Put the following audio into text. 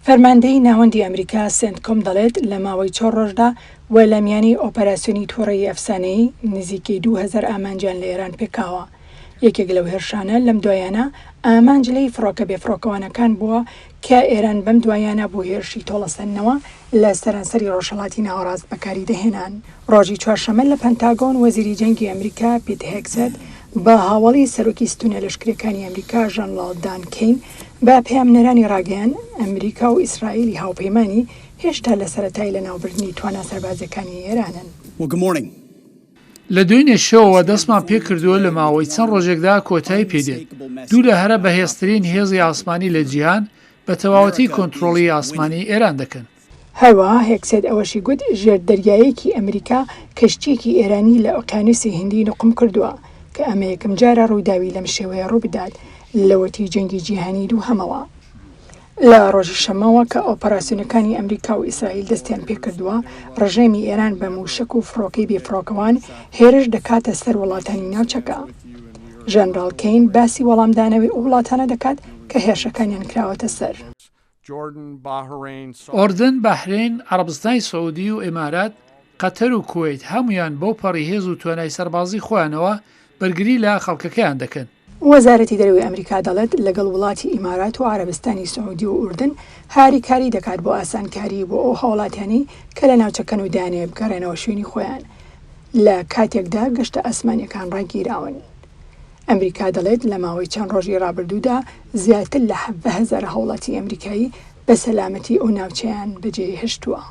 فەرماندەی ناوەندی ئەمریکا سنتکۆم دەڵێت لە ماوەی 4 ڕۆژدا و لە میانی ئۆپەراسیۆنی تووڕەیی ئەفسانەیی نزیکەی 2000 ئامانجیان لە ئێران پێکاوە. یەکێک لەو هێرشانە لەم دوایانە ئامانجلەی فڕۆکە بێفڕۆکەوانەکان بووە کە ئێران بەم دوایانە بۆ هێرشی تۆڵەسەندنەوە لە سەرانسەری ڕۆژهەڵاتی ناوەڕاست بەکاری دەهێنان. ڕۆژی چوارشەممە لە پەنتاگۆن وەزیری جەنگی ئەمریکا پیت هێگسەت بە هاوڵی سەرۆکی ستونە لەشکرەکانی ئەمریکا ژەنەڕاڵ دان کین بە پەیامنەرانی ڕاگەیان ئەمریکا و ئیسرائیلی هاوپەیمانی هێشتا لە سەرەتای لە ناوبردنی توانە سەربازەکانی ئێرانن. لە دوێنێ شەوەوە دەستمان پێ کردووە لە ماوەی چەند ڕۆژێکدا کۆتایی پێدێت. دوو لە هەرە بەهێزترین هێزی ئاسمانی لە جیهان بە تەواوەتی کۆنتڕۆڵی ئاسمانی ئێران دەکەن. هەروەها هێگسێت ئەوەشی گوت ژێردەریایەکی ئەمریکا کەشتیەکی ئێرانی لە ئۆقیانوسی هیندی نقم کردووە کە ئەمە یەکەم جارە ڕوویداوی لەم شێوەیە ڕووبدات لەوەتی جەنگی جیهانی دوو هەمەوە. لە ڕۆژی شەمەوە کە ئۆپەراسیۆنەکانی ئەمریکا و ئیسرائیل دەستیان پێکردووە، ڕژێمی ئێران بە موشک و فڕۆکەی بێفڕۆکەوان هێرش دەکاتە سەر وڵاتانی ناوچەکە. ژەنەڕاڵ کین باسی وەڵامدانەوەی ئەو وڵاتانە دەکات کە هێرشەکانیان کراوەتە سەر. ئۆردن، بەحرین، عەرەبستانی سەعودی و ئیمارات، قەتەر و کوێیت هەمویان بەو پەڕی هێز و توانای سەربازی خۆیانەوە بەرگری لە خەڵکەکەیان دەکەن. وەزارەتی دەرەوەی ئەمریکا دەڵێت لەگەڵ وڵاتی ئیمارات و عەرەبستانی سەعودی و ئوردن هاریکاری دەکات بۆ ئاسانکاری بۆ ئەو هاوڵاتیانی کە لە ناوچەکەن و دانێ بگەڕێنەوە شوێنی خۆیان لە کاتێکدا گەشتە ئاسمانیەکان ڕاگیراون. ئەمریکا دەڵێت لە ماوەی چەند ڕۆژی ڕابردوودا زیاتر لە 70,000 هاوڵاتی ئەمریکایی بە سەلامەتی ئەو ناوچەیان بەجێهێشتووە.